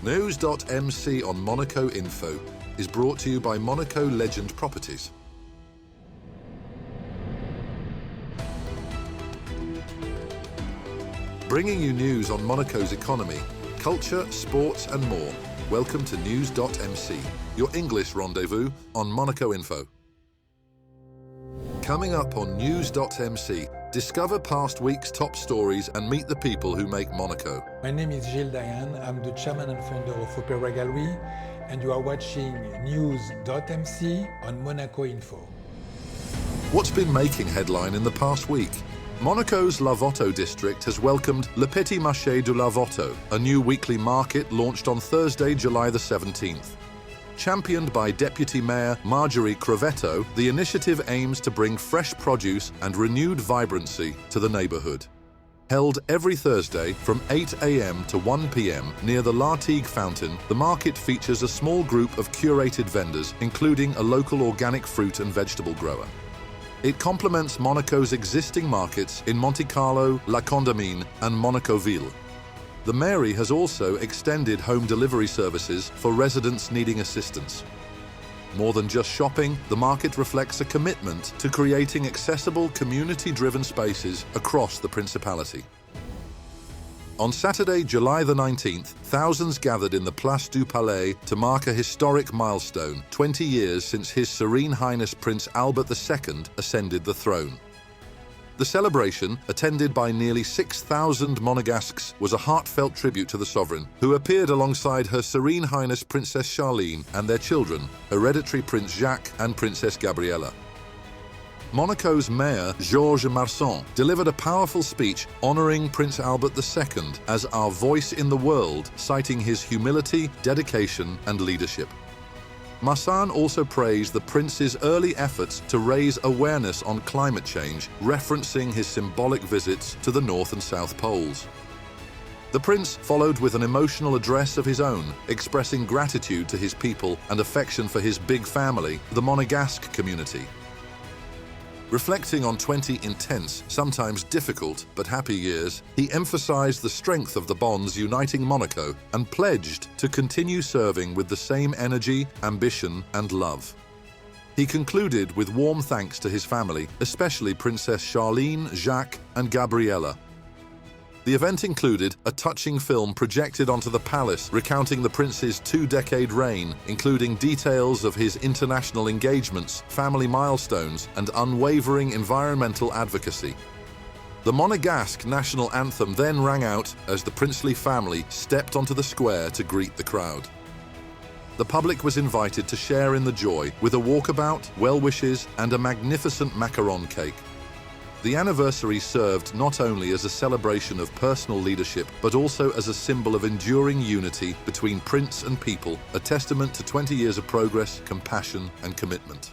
NEWS.MC on Monaco Info is brought to you by Monaco Legend Properties. Bringing you news on Monaco's economy, culture, sports and more. Welcome to NEWS.MC, your English rendezvous on Monaco Info. Coming up on NEWS.MC, discover past week's top stories and meet the people who make Monaco. My name is Gilles Dayan. I'm the chairman and founder of Opera Gallery, and you are watching NEWS.MC on Monaco Info. What's been making headline in the past week? Monaco's Larvotto district has welcomed Le Petit Marché du Larvotto, a new weekly market launched on Thursday, July the 17th. Championed by Deputy Mayor Marjorie Crevetto, the initiative aims to bring fresh produce and renewed vibrancy to the neighbourhood. Held every Thursday from 8 a.m. to 1 p.m. near the Lartigue fountain, the market features a small group of curated vendors, including a local organic fruit and vegetable grower. It complements Monaco's existing markets in Monte Carlo, La Condamine and Monacoville. The Mairie has also extended home delivery services for residents needing assistance. More than just shopping, the market reflects a commitment to creating accessible, community-driven spaces across the Principality. On Saturday, July the 19th, thousands gathered in the Place du Palais to mark a historic milestone, 20 years since His Serene Highness Prince Albert II ascended the throne. The celebration, attended by nearly 6,000 Monegasques, was a heartfelt tribute to the sovereign, who appeared alongside Her Serene Highness Princess Charlene and their children, Hereditary Prince Jacques and Princess Gabriella. Monaco's Mayor, Georges Marsan, delivered a powerful speech honouring Prince Albert II as our voice in the world, citing his humility, dedication and leadership. Marsan also praised the Prince's early efforts to raise awareness on climate change, referencing his symbolic visits to the North and South Poles. The Prince followed with an emotional address of his own, expressing gratitude to his people and affection for his big family, the Monegasque community. Reflecting on 20 intense, sometimes difficult, but happy years, he emphasized the strength of the bonds uniting Monaco and pledged to continue serving with the same energy, ambition, and love. He concluded with warm thanks to his family, especially Princess Charlene, Jacques, and Gabriella. The event included a touching film projected onto the palace recounting the prince's two-decade reign, including details of his international engagements, family milestones, and unwavering environmental advocacy. The Monegasque national anthem then rang out as the princely family stepped onto the square to greet the crowd. The public was invited to share in the joy with a walkabout, well wishes, and a magnificent macaron cake. The anniversary served not only as a celebration of personal leadership, but also as a symbol of enduring unity between prince and people, a testament to 20 years of progress, compassion, and commitment.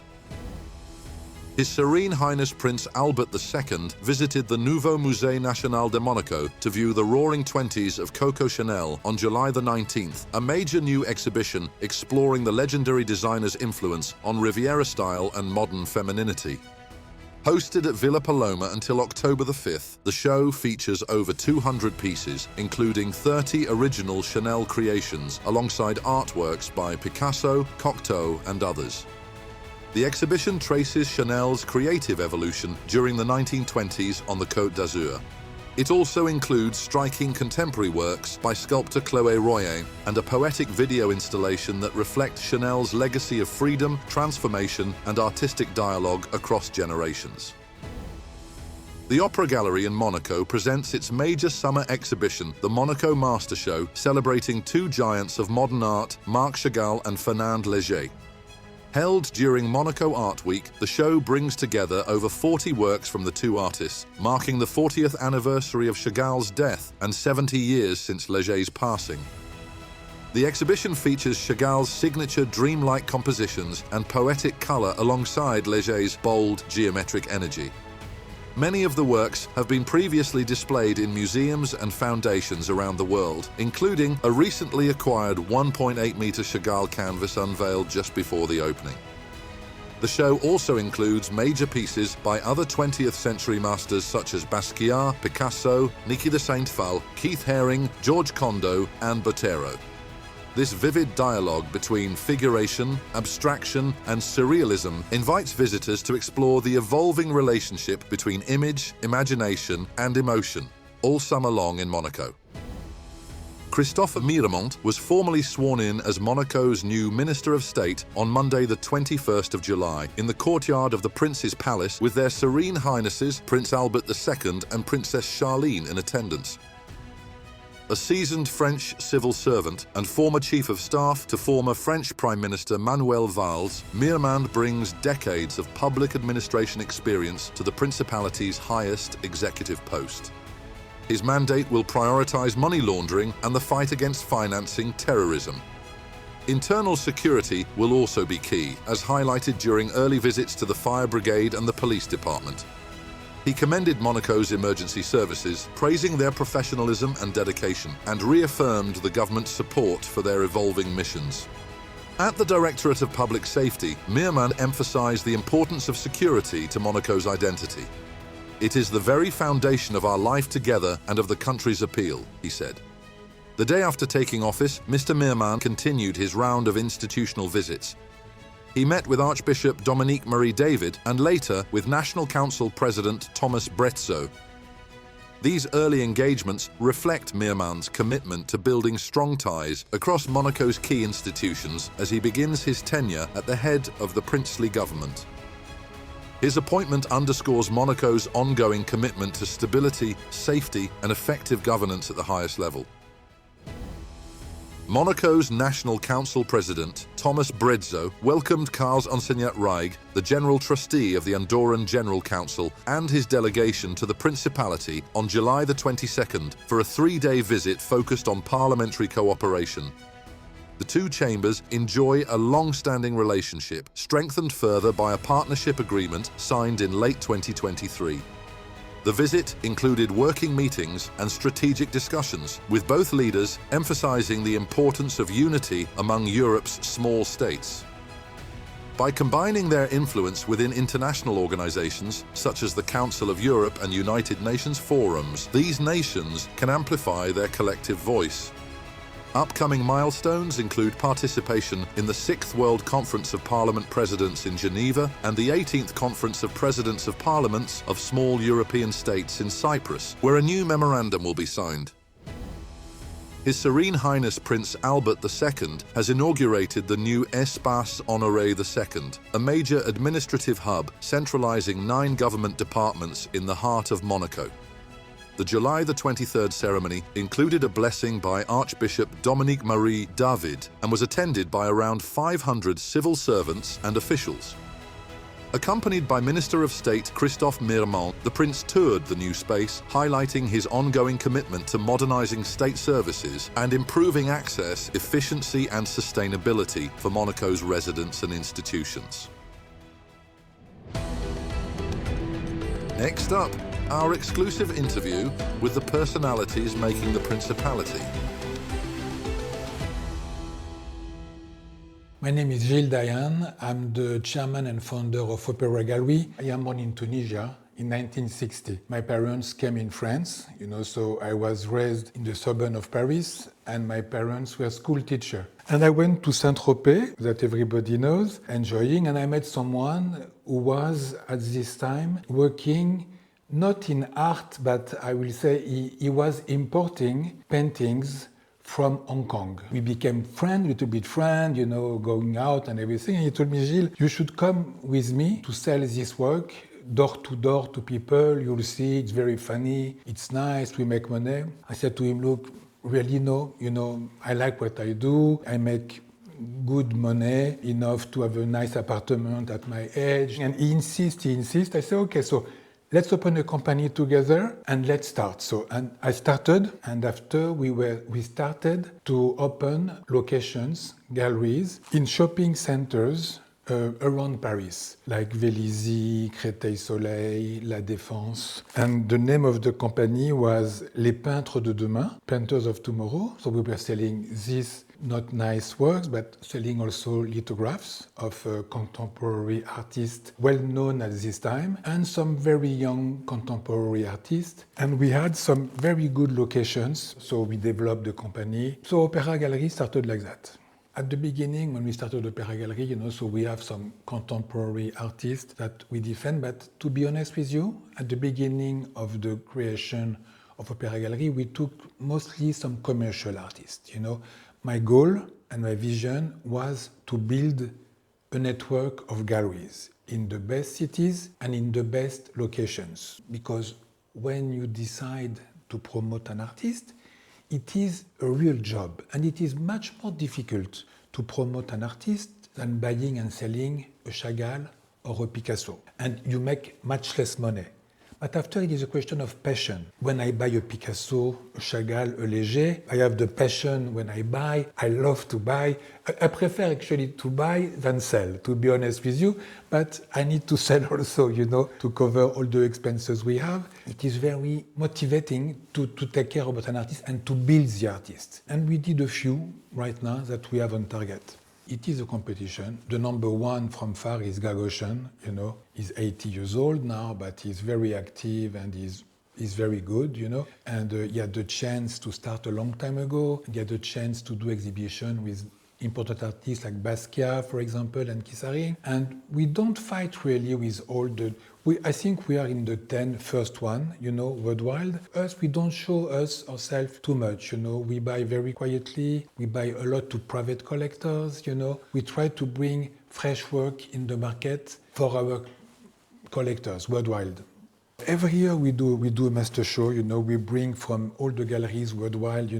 His Serene Highness Prince Albert II visited the Nouveau Musée National de Monaco to view the Roaring Twenties of Coco Chanel on July the 19th, a major new exhibition exploring the legendary designer's influence on Riviera style and modern femininity. Hosted at Villa Paloma until October the 5th, the show features over 200 pieces, including 30 original Chanel creations, alongside artworks by Picasso, Cocteau, and others. The exhibition traces Chanel's creative evolution during the 1920s on the Côte d'Azur. It also includes striking contemporary works by sculptor Chloé Royer and a poetic video installation that reflects Chanel's legacy of freedom, transformation, and artistic dialogue across generations. The Opera Gallery in Monaco presents its major summer exhibition, the Monaco Master Show, celebrating two giants of modern art, Marc Chagall and Fernand Léger. Held during Monaco Art Week, the show brings together over 40 works from the two artists, marking the 40th anniversary of Chagall's death and 70 years since Léger's passing. The exhibition features Chagall's signature dreamlike compositions and poetic color alongside Léger's bold, geometric energy. Many of the works have been previously displayed in museums and foundations around the world, including a recently acquired 1.8-meter Chagall canvas unveiled just before the opening. The show also includes major pieces by other 20th century masters such as Basquiat, Picasso, Niki de Saint-Phal, Keith Haring, George Condo, and Botero. This vivid dialogue between figuration, abstraction, and surrealism invites visitors to explore the evolving relationship between image, imagination, and emotion, all summer long in Monaco. Christophe Miremont was formally sworn in as Monaco's new Minister of State on Monday the 21st of July in the courtyard of the Prince's Palace with their Serene Highnesses Prince Albert II and Princess Charlene in attendance. A seasoned French civil servant and former Chief of Staff to former French Prime Minister Manuel Valls, Miremont brings decades of public administration experience to the Principality's highest executive post. His mandate will prioritize money laundering and the fight against financing terrorism. Internal security will also be key, as highlighted during early visits to the fire brigade and the police department. He commended Monaco's emergency services, praising their professionalism and dedication, and reaffirmed the government's support for their evolving missions. At the Directorate of Public Safety, Miremont emphasized the importance of security to Monaco's identity. "It is the very foundation of our life together and of the country's appeal," he said. The day after taking office, Mr. Miremont continued his round of institutional visits. He met with Archbishop Dominique Marie David and later with National Council President Thomas Bretzeau. These early engagements reflect Miremont's commitment to building strong ties across Monaco's key institutions as he begins his tenure at the head of the princely government. His appointment underscores Monaco's ongoing commitment to stability, safety, and effective governance at the highest level. Monaco's National Council President, Thomas Bretzeau, welcomed Carles Enseignat Reig, the General Trustee of the Andorran General Council, and his delegation to the Principality on July the 22nd for a three-day visit focused on parliamentary cooperation. The two chambers enjoy a long-standing relationship, strengthened further by a partnership agreement signed in late 2023. The visit included working meetings and strategic discussions, with both leaders emphasizing the importance of unity among Europe's small states. By combining their influence within international organizations, such as the Council of Europe and United Nations forums, these nations can amplify their collective voice. Upcoming milestones include participation in the 6th World Conference of Parliament Presidents in Geneva and the 18th Conference of Presidents of Parliaments of Small European States in Cyprus, where a new memorandum will be signed. His Serene Highness Prince Albert II has inaugurated the new Espace Honoré II, a major administrative hub centralizing 9 government departments in the heart of Monaco. The July the 23rd ceremony included a blessing by Archbishop Dominique Marie David and was attended by around 500 civil servants and officials. Accompanied by Minister of State Christophe Miremont, the Prince toured the new space, highlighting his ongoing commitment to modernizing state services and improving access, efficiency and sustainability for Monaco's residents and institutions. Next up, our exclusive interview with the personalities making the Principality. My name is Gilles Dayan. I'm the chairman and founder of Opera Gallery. I am born in Tunisia in 1960. My parents came in France, so I was raised in the suburb of Paris, and my parents were school teachers. And I went to Saint-Tropez, that everybody knows, enjoying, and I met someone who was at this time working not in art, but I will say he was importing paintings from Hong Kong. We became friends, little bit friends, going out and everything. And he told me, Gilles, you should come with me to sell this work door to door to people. You'll see, it's very funny, it's nice, we make money. I said to him, look, really no, I like what I do. I make good money, enough to have a nice apartment at my age. And he insists. I said, okay, so let's open a company together and let's start. And I started, and after we started to open locations, galleries, in shopping centers around Paris, like Vélizy, Créteil-Soleil, La Défense. And the name of the company was Les Peintres de Demain, Painters of Tomorrow. So we were selling these not nice works, but selling also lithographs of contemporary artists well known at this time, and some very young contemporary artists. And we had some very good locations, so we developed the company. So Opera Gallery started like that. At the beginning, when we started Opera Gallery, so we have some contemporary artists that we defend, but to be honest with you, at the beginning of the creation of Opera Gallery, we took mostly some commercial artists, My goal and my vision was to build a network of galleries in the best cities and in the best locations. Because when you decide to promote an artist, it is a real job, and it is much more difficult to promote an artist than buying and selling a Chagall or a Picasso. And you make much less money. But after, it is a question of passion. When I buy a Picasso, a Chagall, a Léger, I have the passion when I buy. I love to buy. I prefer actually to buy than sell, to be honest with you. But I need to sell also, to cover all the expenses we have. It is very motivating to take care about an artist and to build the artist. And we did a few right now that we have on target. It is a competition. The number one from far is Gagosian, He's 80 years old now, but he's very active and he's very good, And he had the chance to start a long time ago. He had the chance to do exhibition with important artists like Basquiat, for example, and Kisari. And we don't fight really with all I think we are in the 10 first one, worldwide. We don't show ourselves too much, We buy very quietly. We buy a lot to private collectors, We try to bring fresh work in the market for our collectors worldwide. Every year we do a master show, we bring from all the galleries worldwide,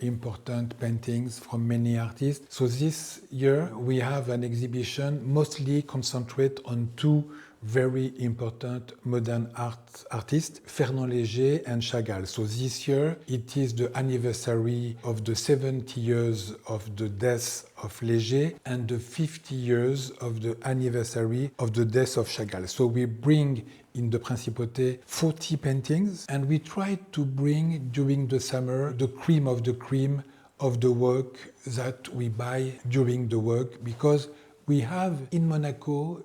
important paintings from many artists. So this year we have an exhibition mostly concentrate on two very important modern artists, Fernand Léger and Chagall. So this year it is the anniversary of the 70 years of the death of Léger and the 50 years of the anniversary of the death of Chagall. So we bring in the Principality 40 paintings, and we try to bring during the summer the cream of the work that we buy during the work, because we have in Monaco,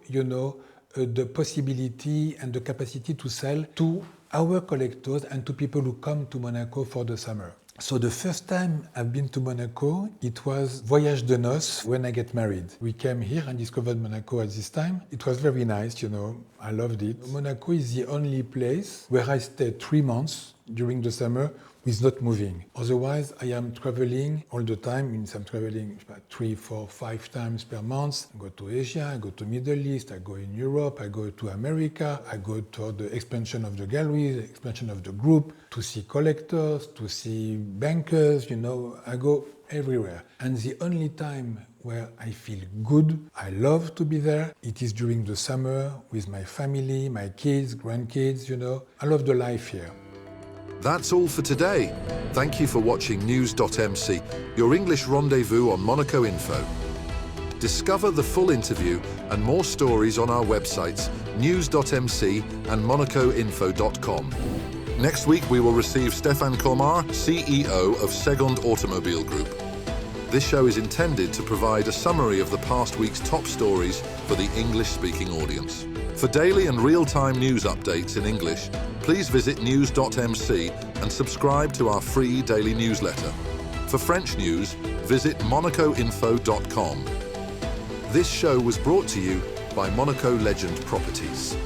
the possibility and the capacity to sell to our collectors and to people who come to Monaco for the summer. So the first time I've been to Monaco, it was Voyage de Noces when I get married. We came here and discovered Monaco at this time. It was very nice, I loved it. Monaco is the only place where I stayed 3 months during the summer with not moving. Otherwise, I am traveling all the time. Means I'm traveling 3, 4, 5 times per month. I go to Asia, I go to Middle East, I go in Europe, I go to America, I go to the expansion of the galleries, expansion of the group, to see collectors, to see bankers, I go everywhere. And the only time where I feel good, I love to be there, it is during the summer with my family, my kids, grandkids, I love the life here. That's all for today. Thank you for watching NEWS.MC, your English rendezvous on Monaco Info. Discover the full interview and more stories on our websites, NEWS.MC and MonacoInfo.com. Next week we will receive Stéphane Comar, CEO of Segond Automobile Group. This show is intended to provide a summary of the past week's top stories for the English-speaking audience. For daily and real-time news updates in English, please visit NEWS.MC and subscribe to our free daily newsletter. For French news, visit MonacoInfo.com. This show was brought to you by Monaco Legend Properties.